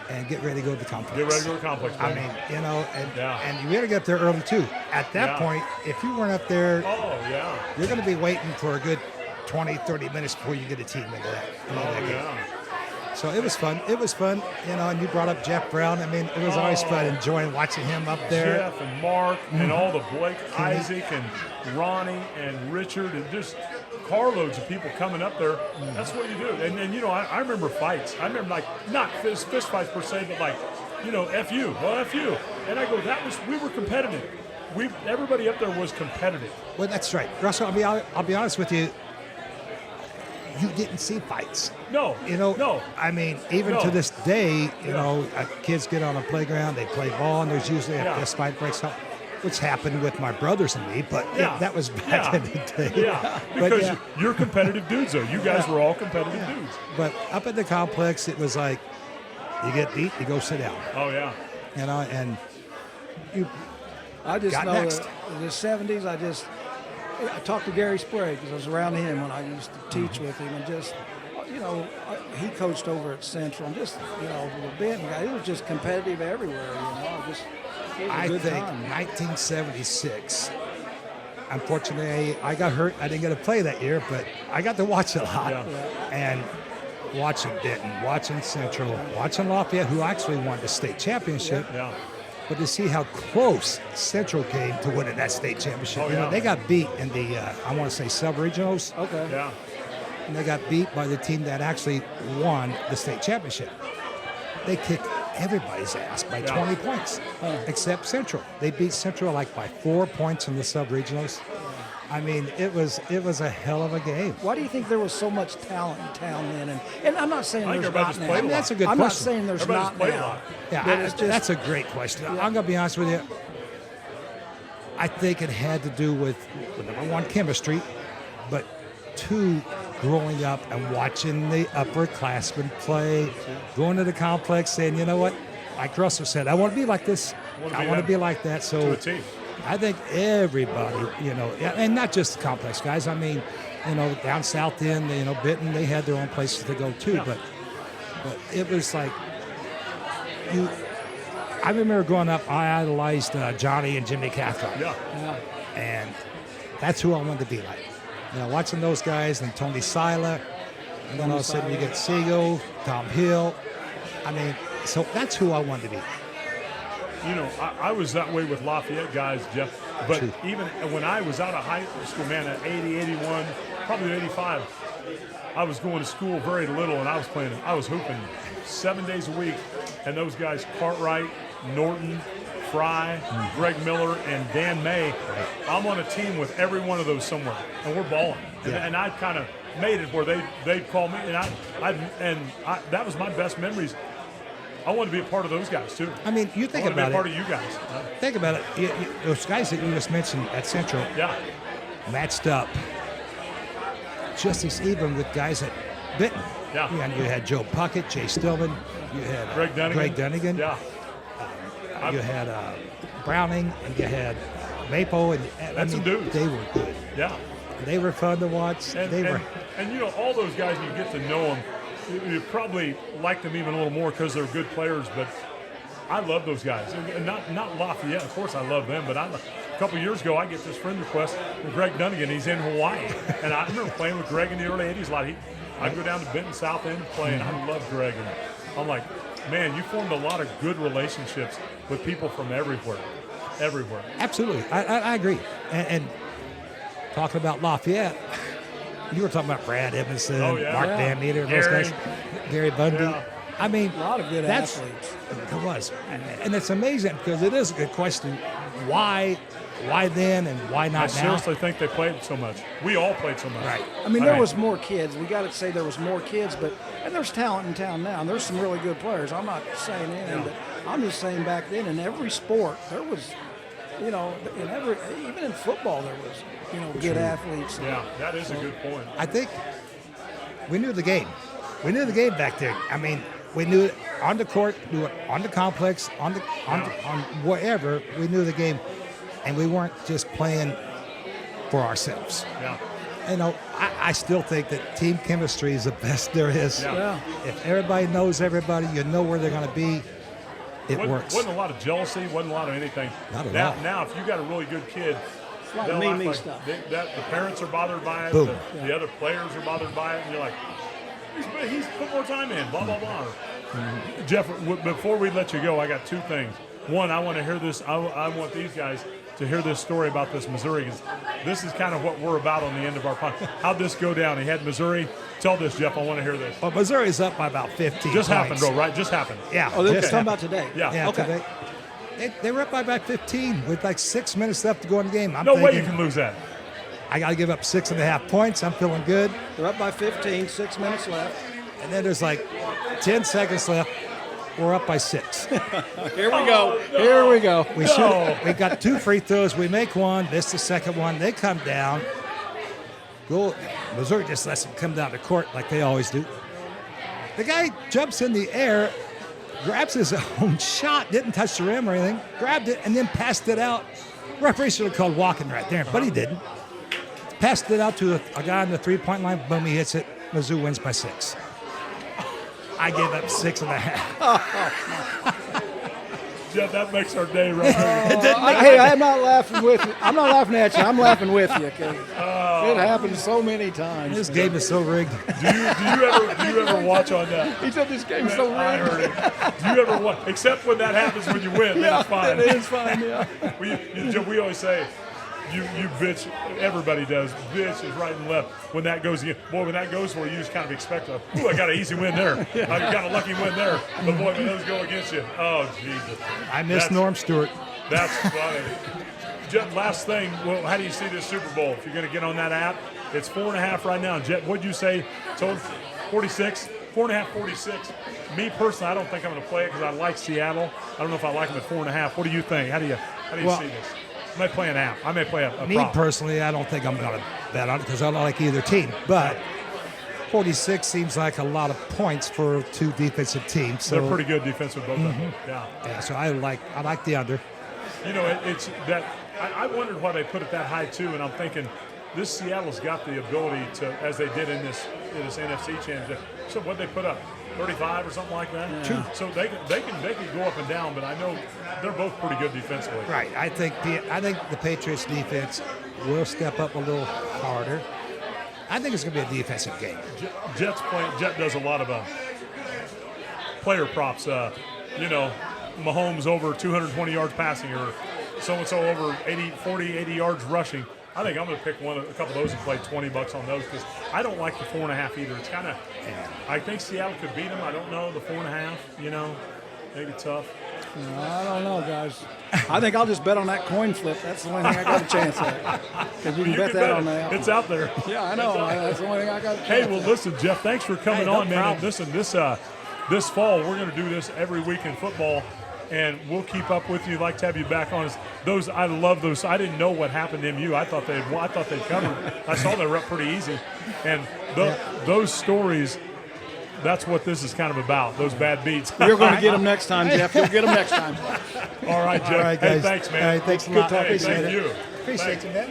and get ready to go to the complex. Get ready to go to the complex. I mean, and you better get up there early too. At that point, if you weren't up there, you're going to be waiting for a good 20, 30 minutes before you get a team into that. Game. So it was fun. And you brought up Jeff Brown. I mean, it was always fun enjoying watching him up there. Jeff and Mark and all the Blake, Isaac and Ronnie and Richard and just carloads of people coming up there. That's what you do. And I remember fights. I remember not fist fights per se, but F you. Well, F you. And I go, we were competitive. Everybody up there was competitive. Well, that's right. Russell, I'll be honest with you. You didn't see fights. No. No. I mean, even to this day, kids get on a playground, they play ball, and there's usually a fist fight breaks up, which happened with my brothers and me, but that was back in the day. Yeah, because you're competitive dudes, though. You guys were all competitive dudes. But up at the complex, it was like, you get beat, you go sit down. Oh, yeah. And you I just got know next. that in the 70s, I talked to Gary Sprague because I was around him when I used to teach with him, and just, he coached over at Central, and just, the Benton guy, he was just competitive everywhere, it was a good time. 1976, unfortunately, I got hurt. I didn't get to play that year, but I got to watch a lot. And watching Benton, watching Central, watching Lafayette, who actually won the state championship. But to see how close Central came to winning that state championship. They got beat in the, I want to say, sub-regionals. Okay. Yeah. And they got beat by the team that actually won the state championship. They kicked everybody's ass by 20 points, except Central. They beat Central by 4 points in the sub-regionals. I mean, it was a hell of a game. Why do you think there was so much talent in town then? And I'm not saying there's not now. I mean, that's a good question. I'm not saying there's not now. Yeah, that's a great question. I'm going to be honest with you. I think it had to do with number one, chemistry, but two, growing up and watching the upperclassmen play, going to the complex, saying, you know what, like Russell said, I want to be like this. I want to be like that. So I think everybody, and not just the complex guys. I mean, down south end, Benton, they had their own places to go too. But it was like I remember growing up, I idolized Johnny and Jimmy Cathcart. And that's who I wanted to be like. Watching those guys and Tony Sila, and then all of a sudden you get Siegel, Tom Hill. I mean, so that's who I wanted to be. I was that way with Lafayette guys, Jeff. But even when I was out of high school, man, at 80, 81, probably 85, I was going to school very little, and I was hooping 7 days a week. And those guys, Cartwright, Norton, Fry, Greg Miller, and Dan May, I'm on a team with every one of those somewhere, and we're balling. And I kind of made it where they'd call me, and that was my best memories. I want to be a part of those guys, too. I mean, you think about it. I want to be a part of you guys. Think about it. Those guys that you just mentioned at Central matched up just as even with guys at Benton. And you had Joe Puckett, Jay Stillman. You had Greg Dunnigan. You had Browning, and you had Maple. And that's some dudes. They were good. They were fun to watch. And all those guys, you get to know them. You probably like them even a little more because they're good players, but I love those guys. And not Lafayette, of course I love them, but a couple years ago I get this friend request from Greg Dunnigan. He's in Hawaii. And I remember playing with Greg in the early 80s a lot. I go down to Benton South End and play, and I love Greg. And I'm like, man, you formed a lot of good relationships with people from everywhere. Everywhere. Absolutely. I agree. And talking about Lafayette, you were talking about Brad Evanson, Mark Van Meter, those guys, Gary Bundy. Yeah. I mean, A lot of good athletes. It was. And it's amazing because it is a good question. Why then and why not I now? seriously think they played so much. We all played so much. Right. I mean, there was more kids. We got to say there was more kids, and there's talent in town now. And there's some really good players. I'm not saying anything, but I'm just saying back then in every sport there was, even in football there was, good athletes. Yeah, that is a good point. I think we knew the game. We knew the game back there. I mean, we knew it on the court, knew it on the complex, on wherever. We knew the game, and we weren't just playing for ourselves. Yeah. I still think that team chemistry is the best there is. Yeah. If everybody knows everybody, you know where they're going to be. It works. Wasn't a lot of jealousy. Wasn't a lot of anything. Not at now, all. Now, if you got a really good kid, It's like me stuff. the parents are bothered by it. Boom. The other players are bothered by it, and you're like, he's put more time in. Blah blah blah. Mm-hmm. Jeff, before we let you go, I got two things. One, I want to hear this. I want these guys to hear this story about this Missouri. 'Cause this is kind of what we're about on the end of our podcast. How'd this go down? He had Missouri. Tell this, Jeff. I want to hear this. Well, Missouri's up by about 15 Just points. happened, bro. Right? Just happened. Yeah. Oh, they're just talking happened. about today. Yeah. Yeah, Okay. They were up by about 15 with like 6 minutes left to go in the game. I'm No way thinking, you can lose that. I got to give up 6.5 points. I'm feeling good. They're up by 15, 6 minutes left. And then there's like 10 seconds left. We're up by 6. Here we go. Here we go. We got 2 free throws. We make one. This the second one. They come down. Missouri just lets them come down the court like they always do. The guy jumps in the air, grabs his own shot, didn't touch the rim or anything, grabbed it, and then passed it out. Referee should have called walking right there, but he didn't. Passed it out to a guy on the three-point line. Boom, he hits it. Mizzou wins by 6. I gave up 6.5. Jeff, that makes our day right there. Hey, I'm not laughing with you. I'm not laughing at you. I'm laughing with you because it happens so many times. This game is so rigged. Do you ever watch on that? He said this game's so I rigged. heard it. Do you ever watch? Except when that happens when you win, then it's fine. It is fine, yeah. We always say, you bitch. Everybody does. Bitch is right and left. When that goes, when that goes for you, just kind of expect I got an easy win there. I got a lucky win there. But boy, when those go against you, oh Jesus. I miss Norm Stewart. That's funny. Jet, last thing, well, how do you see this Super Bowl? If you're going to get on that app, it's 4.5 right now. Jet, what'd you say? Told 46? 4.5, 46. Me personally, I don't think I'm going to play it because I like Seattle. I don't know if I like them at 4.5. What do you think? How do you see this? I may play an app. I may play a Me prop. personally, I don't think I'm going to bet on it because I don't like either team. But 46 seems like a lot of points for 2 defensive teams. So They're pretty good defensive, both of them. Yeah. Yeah, so I like the under. It's that I wondered why they put it that high too, and I'm thinking this Seattle's got the ability to, as they did in this NFC championship. So what they put up, 35 or something like that. True. So they can go up and down, but I know they're both pretty good defensively. Right. I think the Patriots defense will step up a little harder. I think it's going to be a defensive game. Jet does a lot of player props. Mahomes over 220 yards passing, or so-and-so over 80 yards rushing. I think I'm going to pick a couple of those and play $20 on those because I don't like the 4.5 either. It's kind of, I think Seattle could beat them. I don't know the 4.5. Maybe tough. No, I don't know, guys. I think I'll just bet on that coin flip. That's the only thing I got a chance at. Because you can bet that on that. It's out there. Yeah, I know. That's the only thing I got a chance Hey, well, listen, Jeff, thanks for coming on, man. And listen, this fall we're going to do this every week in football. And we'll keep up with you. I'd like to have you back on. I love those. I didn't know what happened to MU. I thought they'd covered. I saw they were up pretty easy. And those stories, that's what this is kind of about, those bad beats. You're going to get them next time, Jeff. You'll get them next time. All right, Jeff. All right, hey, guys. thanks, man. All right, thanks a lot. Hey, Appreciate thank it. you. Appreciate you, man.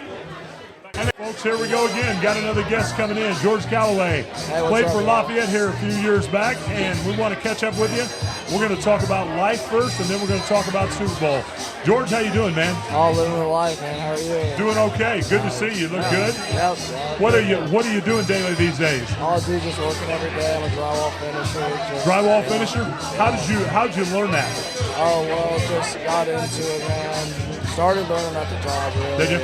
Folks, here we go again. Got another guest coming in, George Galloway. Played for Lafayette here a few years back, and we want to catch up with you. We're going to talk about life first, and then we're going to talk about Super Bowl. George, how you doing, man? Oh, living the life, man. How are you? Doing okay. Good to see you. Look good. Yep. What are you doing daily these days? All I do is just working every day. I'm a drywall finisher. Drywall finisher? How did you learn that? Oh, well, just got into it, man. Started learning at the job, really. Did you?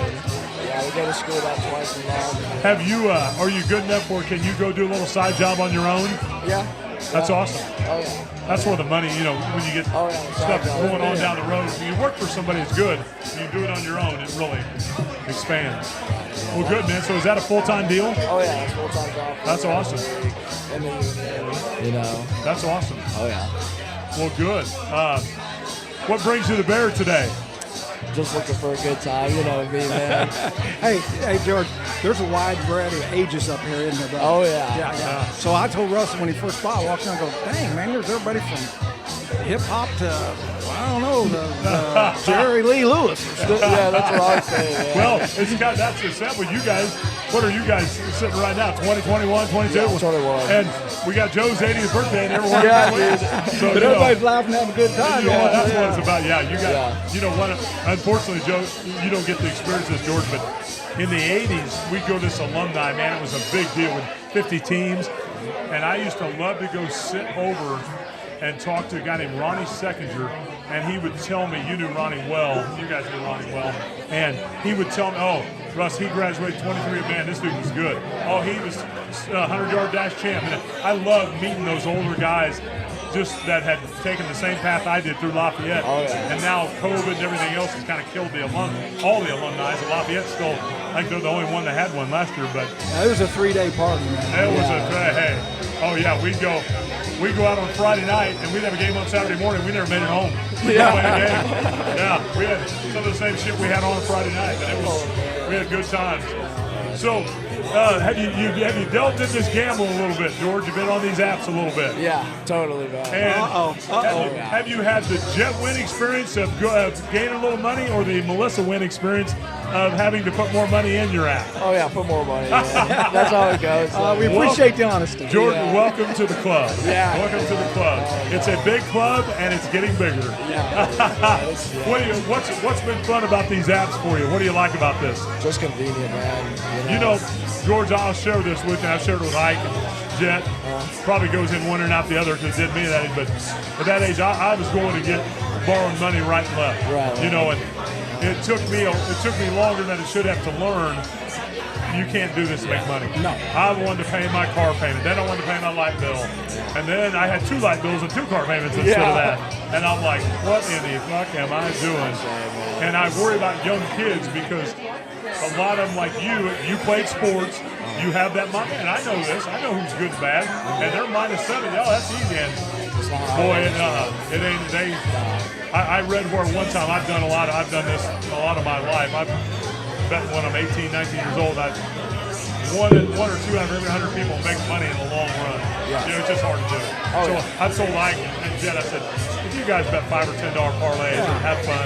Yeah, we go to school about twice a month. Have you? Are you good enough where can you go do a little side job on your own? Yeah. That's awesome. Oh, yeah. That's where the money, when you get stuff going on down the road. When you work for somebody that's good, and you do it on your own, it really expands. Well, good, man. So is that a full-time deal? Oh, yeah, it's full-time job. That's awesome. In the union, That's awesome. Oh, yeah. Well, good. What brings you to Bear today? Just looking for a good time, you know me, man. Hey, George, there's a wide variety of ages up here, isn't there, bro? Oh, yeah. Yeah. So I told Russell when he first bought, I walked in, I go, dang, man, there's everybody from hip-hop to, I don't know, the Jerry Lee Lewis or something. Yeah, that's what I was saying. Yeah. Well, that's the set with you guys. What are you guys sitting right now? 20, 21, 22? Yeah, 21. And we got Joe's 80th birthday and everyone. So, But everybody's laughing, having a good time. That's what it's about. Yeah, you got, unfortunately, Joe, you don't get to experience this, George, but in the 80s, we'd go to this alumni, man, it was a big deal with 50 teams. And I used to love to go sit over and talk to a guy named Ronnie Seckinger, and he would tell me, you knew Ronnie well, you guys knew Ronnie well, and he would tell me, oh, Russ, he graduated 23, man, this dude was good. Oh, he was a 100-yard dash champ. And I love meeting those older guys just that had taken the same path I did through Lafayette. Oh, yeah. And now COVID and everything else has kind of killed all the alumni. And Lafayette still, I think they're the only one that had one last year, but It was a 3-day party, man. it was we'd go out on Friday night and we'd have a game on Saturday morning. We never made it home. We had some of the same shit we had on Friday night, but we had good times. So, have you delved in this gamble a little bit, George? You've been on these apps a little bit. Yeah, totally, man. And have you had the Jet win experience of gaining a little money, or the Melissa win experience of having to put more money in your app? Oh, yeah, put more money in. That's how it goes. We appreciate the honesty. George, welcome to the club. Yeah. Welcome to the club. It's a big club, and it's getting bigger. Yeah. What's been fun about these apps for you? What do you like about this? Just convenient, man. You know, George, I'll share this with you. I've shared it with Ike and Jet. Probably goes in one and out the other because it did me that age. But at that age, I was going to get borrowing money right and left. Right. You know, and it took me longer than it should have to learn. You can't do this to make money. No. I wanted to pay my car payment. Then I wanted to pay my light bill. And then I had 2 light bills and 2 car payments instead of that. And I'm like, what in the fuck am I doing? And I worry about young kids because a lot of them, like you played sports, you have that money, and I know this. I know who's good and bad, and they're -7. Oh, that's easy. And boy, it ain't. I read where one time I've done this a lot of my life. I've bet when I'm 18, 19 years old, one or two out of every 100 people make money in the long run. Yeah. You know, it's just hard to do. I told Ike and Jet, I said, if you guys bet $5 or $10 parlays and have fun,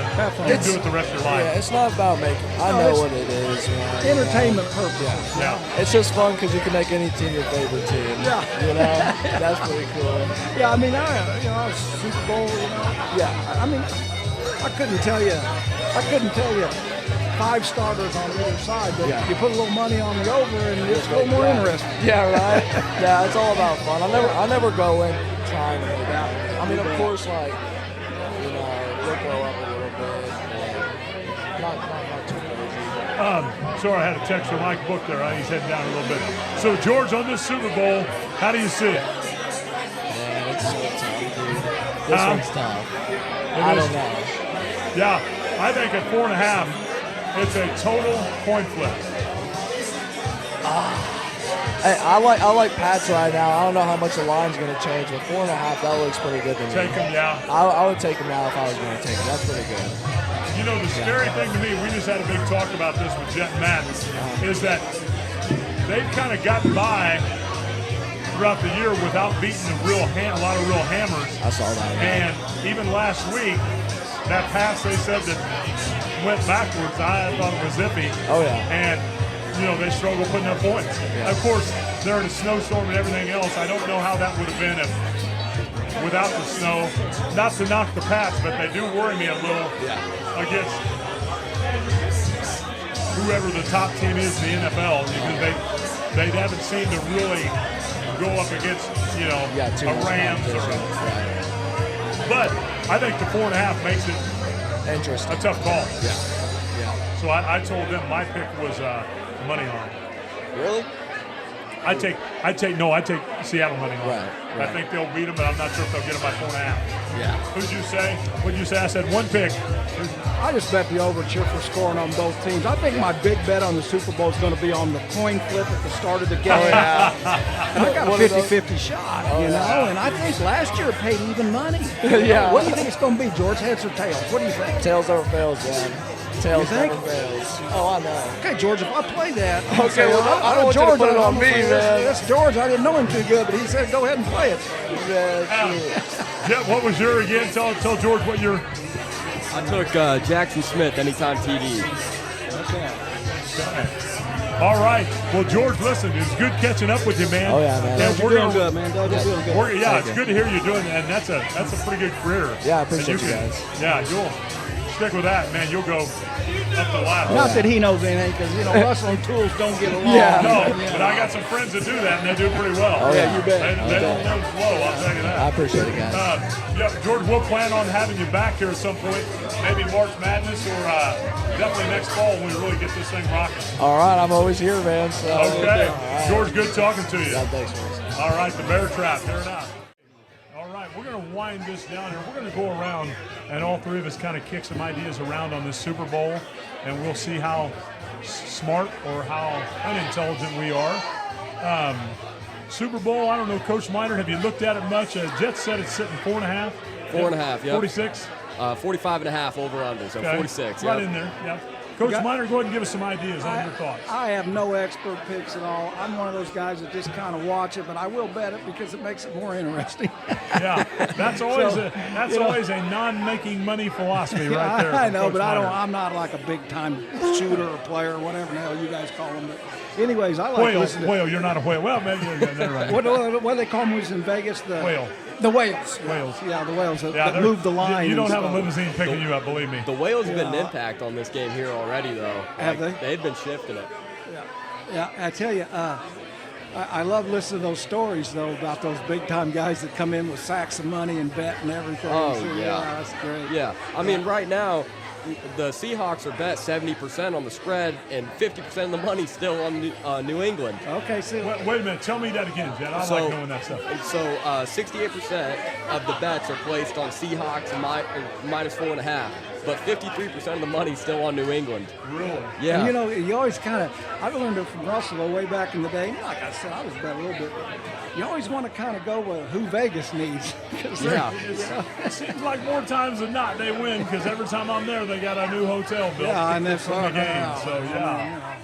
you can do it the rest of your life. Yeah, it's not about making. I know what it is, man. Entertainment purpose. Yeah. It's just fun because you can make any team your favorite team. Yeah. You know, that's pretty cool. Yeah, I mean, I was Super Bowl, Yeah. I mean, I couldn't tell you 5 starters on either side, but you put a little money on the over and it's a little more interesting. Yeah, right. Yeah, it's all about fun. I never go in trying to make that. I mean, of course, like, you know, you'll go up a little bit, but not too crazy. Sorry, I had a text from Mike Book there. He's heading down a little bit. So, George, on this Super Bowl, how do you see it? Man, it's so tough, dude. This one's tough. I don't know. Yeah, I think at 4.5, it's a total coin flip. Hey, I like Pats right now. I don't know how much the line's going to change, but 4.5, that looks pretty good to me. Take them, yeah. I would take him now if I was going to take him. That's pretty good. You know, the scary thing to me, we just had a big talk about this with Jet and Matt, is that they've kind of gotten by throughout the year without beating a lot of real hammers. I saw that. And even last week, that pass they said that went backwards, I thought it was zippy. Oh, yeah. And they struggle putting up points. Yeah. Of course, they're in a snowstorm and everything else. I don't know how that would have been without the snow. Not to knock the Pats, but they do worry me a little against whoever the top team is in the NFL, because they haven't seemed to really go up against a Rams or But I think the 4.5 makes it interesting. a tough call. Yeah. So I told them my pick was money line. Really? I take Seattle money line. Right. I think they'll beat them, but I'm not sure if they'll get them by 4.5. Yeah. Who'd you say? What'd you say? I said one pick. I just bet the over cheer for scoring on both teams. I think my big bet on the Super Bowl is going to be on the coin flip at the start of the game. And I got a 50-50 shot, and I think last year it paid even money. Yeah. What do you think it's going to be, George? Heads or tails? What do you think? Tails over fails, man. Tails You think? never fails. Oh, I know. Okay, George, if I play that. Okay, well, I don't want you to put it on me, man. That's George. I didn't know him too good, but he said go ahead and play it. Yeah, what was your again? Tell George what your. I took Jackson Smith, anytime TD. Okay. All right. Well, George, listen, it was good catching up with you, man. Oh, yeah, man. And You're doing good, man. Doug, you're doing good. It's good to hear you doing that, and that's a pretty good career. Yeah, I appreciate And you guys. Yeah, you'll stick with that, man. You'll go up the ladder. Not that he knows anything, because Russell and Tools don't get along. Yeah. No, but I got some friends that do that, and they do pretty well. Oh, yeah. You bet. They don't know flow, I'll tell you that. I appreciate it, guys. George, we'll plan on having you back here at some point, maybe March Madness or definitely next fall when we really get this thing rocking. All right, I'm always here, man. So. Okay. All right. George, good talking to you. God, thanks, man. All right, the Bear Trap, here it out. All right, we're going to wind this down here. We're going to go around, and all three of us kind of kick some ideas around on this Super Bowl, and we'll see how smart or how unintelligent we are. Super Bowl, I don't know, Coach Minor, have you looked at it much? Jets said it's sitting 4.5. 4.5, yeah. 46? 45.5 over under, so 46. Right yep. in there, yeah. Coach Minor, go ahead and give us some ideas on your thoughts. I have no expert picks at all. I'm one of those guys that just kind of watch it, but I will bet it because it makes it more interesting. Yeah, that's always always a non-making money philosophy right there. I know, Coach but Minor. I'm not like a big time shooter or player or whatever the hell you guys call them. But anyways, I like Whale, listening. whale, you're not a whale. Well, maybe you're right. What do they call them was in Vegas? The Whale. The whales. Whales. Yeah, the whales that they're- move the line. You don't and have a stuff. limousine picking you up, believe me. The Whales have been an impact on this game here already, though. Have they? They've been shifting it. Yeah, I tell you, I love listening to those stories, though, about those big-time guys that come in with sacks of money and bet and everything. Oh, So, yeah. that's great. Yeah, I mean, right now, the Seahawks are bet 70% on the spread, and 50% of the money's still on New England. Okay, see, Wait a minute. Tell me that again, Jen. I like knowing that stuff. So 68% of the bets are placed on Seahawks minus 4.5, but 53% of the money's still on New England. Really? Yeah. And you always kind of, I've learned it from Russell way back in the day. Like I said, I was bet a little bit. You always want to kind of go with who Vegas needs. Yeah. It seems like more times than not they win because every time I'm there they got a new hotel built. Yeah, and that's from the game. yeah. So yeah.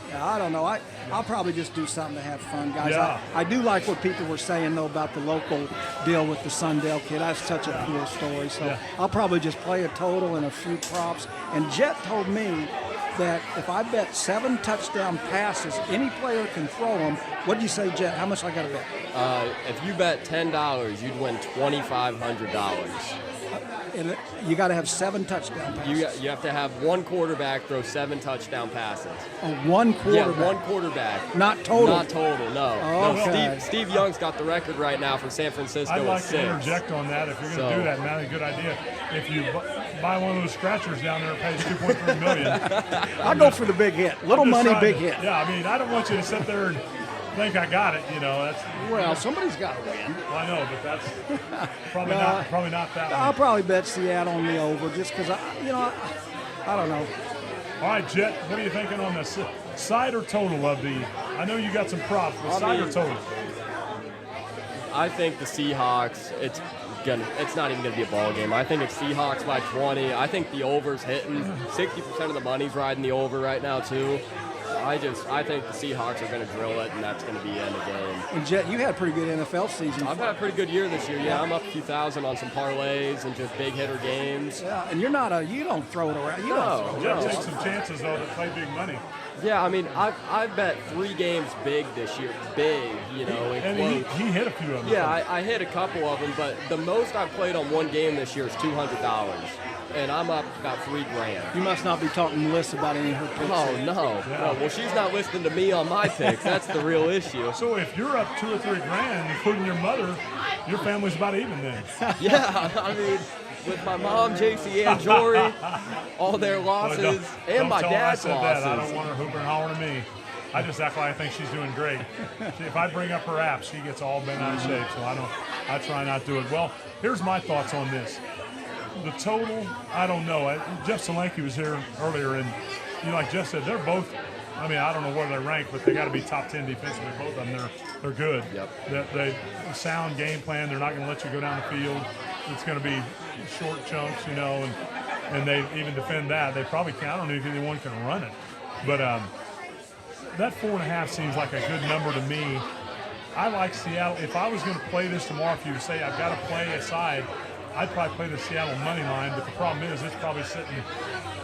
Yeah, I don't know. I'll probably just do something to have fun, guys. Yeah. I do like what people were saying, though, about the local deal with the Sundell kid. That's such a cool story. So I'll probably just play a total and a few props. And Jet told me that if I bet 7 touchdown passes, any player can throw them. What'd you say, Jet? How much I got to bet? If you bet $10, you'd win $2,500. And you got to have 7 touchdown passes. You have to have one quarterback throw 7 touchdown passes. Oh, one quarterback. Yeah, one quarterback. Not total. Not total, no. Oh, No, okay. Steve Young's got the record right now for San Francisco I'd like at to 6. interject on that. If you're going to do that, man, a good idea. If you buy one of those scratchers down there, it pays $2.3 million. I'll go for the big hit. Little I'm just money, trying big to- hit. Yeah, I mean, I don't want you to sit there and think I got it. You know, that's. Well, somebody's got to win. Well, I know, but that's probably not that. I'll one. probably bet Seattle on the over just because I don't know. All right, Jet, what are you thinking on this side or total of the? I know you got some props, but side or total? I think the Seahawks, it's not even gonna be a ball game. I think it's Seahawks by 20. I think the over's hitting. 60% of the money's riding the over right now too. I think the Seahawks are gonna drill it, and that's gonna be the end of the game. And Jet, you had a pretty good NFL season. I've had a pretty good year this year. Yeah, I'm up a few thousand on some parlays and just big hitter games. Yeah, and you don't throw it around. You No. don't throw it Jet around. takes some chances though to play big money. Yeah, I mean, I bet 3 games big this year. Big, you know. And he hit a few of them. Yeah, I hit a couple of them, but the most I've played on one game this year is $200. And I'm up about $3,000. You must not be talking to Melissa about any of her picks. Oh, no. Yeah. No. Well, she's not listening to me on my picks. That's the real issue. So if you're up $2,000 or $3,000, including your mother, your family's about even then. Yeah, I mean, with my mom, JC, and Jory, all their losses, Well, and my tell her I dad's said losses. that. I don't want her hooping and hollering at me. I just act like I think she's doing great. If I bring up her app, she gets all bent out of shape. So I try not to do it. Well, here's my thoughts on this. The total, I don't know. Jeff Salanky was here earlier, and like Jeff said, they're both. I mean, I don't know where they rank, but they got to be top 10 defensively. Both of them, they're good. Yep. They sound game plan. They're not going to let you go down the field. It's going to be short chunks, and they even defend that. They probably can't. I don't know if anyone can run it, but that 4.5 seems like a good number to me. I like Seattle. If I was going to play this tomorrow, if you say I've got to play a side, I'd probably play the Seattle money line. But the problem is, it's probably sitting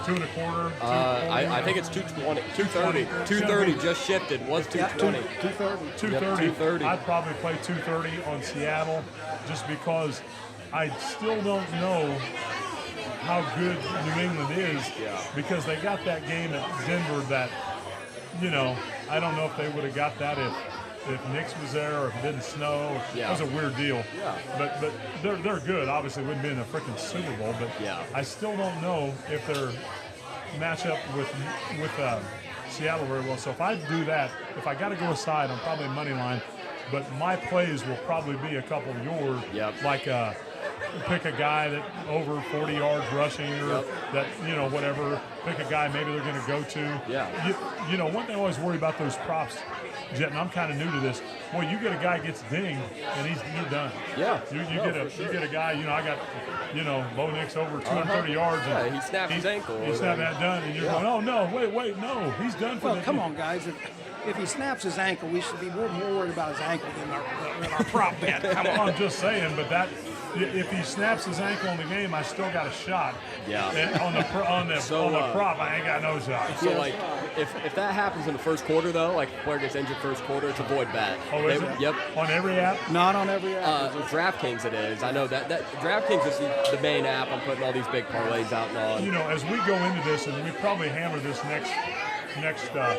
2.25. I think it's 220, 230. 230 just shifted. Was 220. 230. 230. Yep, 230. I'd probably play 230 on Seattle, just because I still don't know how good New England is, because they got that game at Denver that, I don't know if they would have got that if Knicks was there or if it didn't snow. Yeah. That was a weird deal. Yeah. But they're good. Obviously, wouldn't be in the freaking Super Bowl. But I still don't know if they're match up with Seattle very well. So if I do that, if I got to go aside, I'm probably money line. But my plays will probably be a couple of yours, like pick a guy that over 40 yards rushing, or that whatever. Pick a guy maybe they're going to go to. Yeah. One thing I always worry about those props, Jet, and I'm kind of new to this. Well, you get a guy gets dinged and he's done. Yeah. You get a guy. I got Bo Nix over 230 yards. Yeah, and he snapped his ankle. He snapped that done, and you're going, oh no, wait, no, he's done for Well, the. come on, guys. If he snaps his ankle, we should be more worried about his ankle than our prop bet. Come on. I'm just saying, but if he snaps his ankle in the game, I still got a shot. Yeah. And on the prop, I ain't got no shot. So like, if that happens in the first quarter though, like if a player gets injured first quarter, it's a void bet. Oh, is it? Yep. On every app? Not on every app. DraftKings it is. I know that DraftKings is the main app. I'm putting all these big parlays out and on. As we go into this, and we probably hammer this next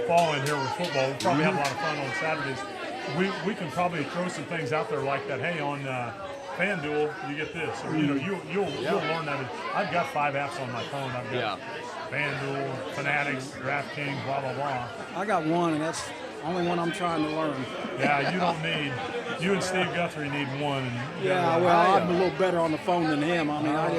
fall in here with football, we'll probably have a lot of fun on Saturdays. We can probably throw some things out there like that. Hey, on FanDuel, you get this, or you'll learn that. I've got 5 apps on my phone. I've got FanDuel, Fanatics, DraftKings, blah blah blah. I got one, and that's the only one I'm trying to learn. Yeah, you don't need. You and Steve Guthrie need one. And, I'm a little better on the phone than him. I mean, I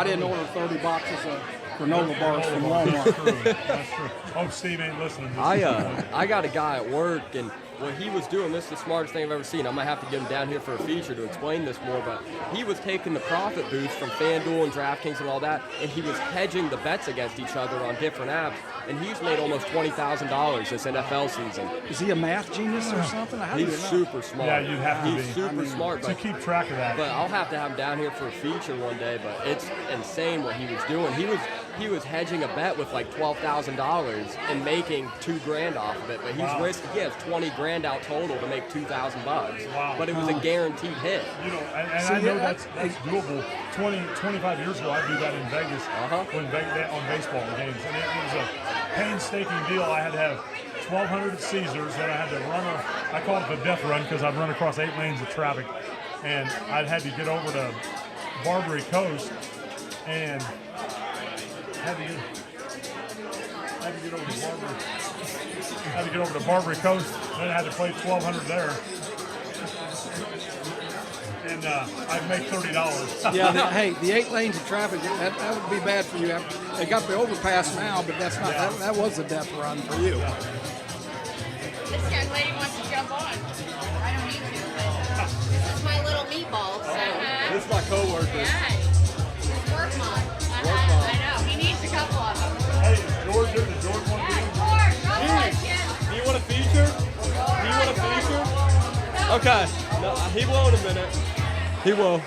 didn't order 30 boxes of granola bars from Walmart. That's true. Oh, Steve ain't listening. I got a guy at work, and what he was doing, this is the smartest thing I've ever seen. I might have to get him down here for a feature to explain this more, but he was taking the profit boost from FanDuel and DraftKings and all that, and he was hedging the bets against each other on different apps, and he's made almost $20,000 this NFL season. Is he a math genius or something? He's super smart. Yeah, you'd have to be. He's super smart. To keep track of that. But I'll have to have him down here for a feature one day, but it's insane what he was doing. He was hedging a bet with like $12,000 and making $2,000 off of it, but he has $20,000 out total to make $2,000. Wow. But it was a guaranteed hit. I know that's doable. 25 years ago, I do that in Vegas on baseball games, and it was a painstaking deal. I had to have 1,200 at Caesars, then I had to run I call it the death run because I'd run across 8 lanes of traffic, and I'd had to get over to Barbary Coast, and had to get over to Barbary Coast, then I had to play 1,200 there. And I'd make $30. Yeah, the 8 lanes of traffic, that would be bad for you. They got the overpass now, but that's not. That was a death run for you. This young lady wants to jump on. I don't need to, but this is my little meatball. So, This is my coworker. yeah, his work mom. I know. He needs a couple of them. Hey, George want to Do you want a feature? Okay. No, he will in a minute. He will.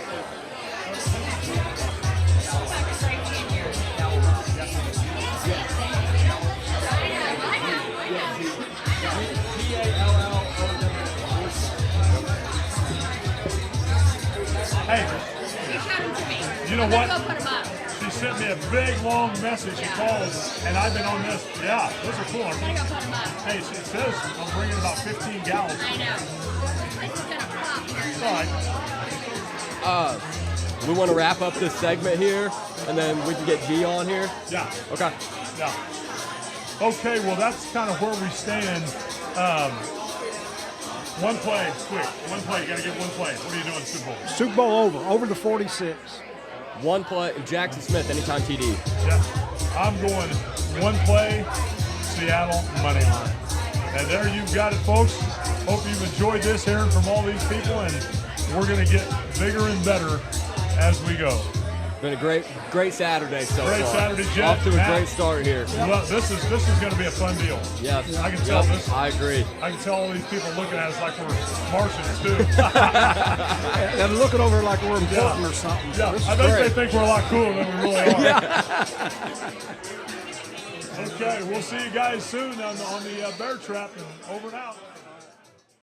know I'm what? gonna go put them up. She sent me a big, long message. She calls, and I've been on this. Yeah, those are cool. I'm gonna go put them up. Hey, it says I'm bringing about 15 gallons. I know. This is gonna pop here. All right. We want to wrap up this segment here, and then we can get G on here. Yeah. Okay. Yeah. Okay, well, that's kind of where we stand. One play, quick. One play. You got to get one play. What are you doing, Super Bowl? Super Bowl over the 46. One play. Jackson Smith, anytime TD. Yeah. I'm going one play, Seattle money line. And there you've got it, folks. Hope you've enjoyed this, hearing from all these people, and we're going to get bigger and better as we go. Been a great Saturday so Great far. Saturday, Jet. Off to a Matt. great start here. Well, this is going to be a fun deal. Yes. I can tell this. I agree. I can tell all these people looking at us like we're Martians too. And looking over like we're important or something. Yeah, This is I think great. they think we're a lot cooler than we really are. Okay, we'll see you guys soon on the Bear Trap, and over and out.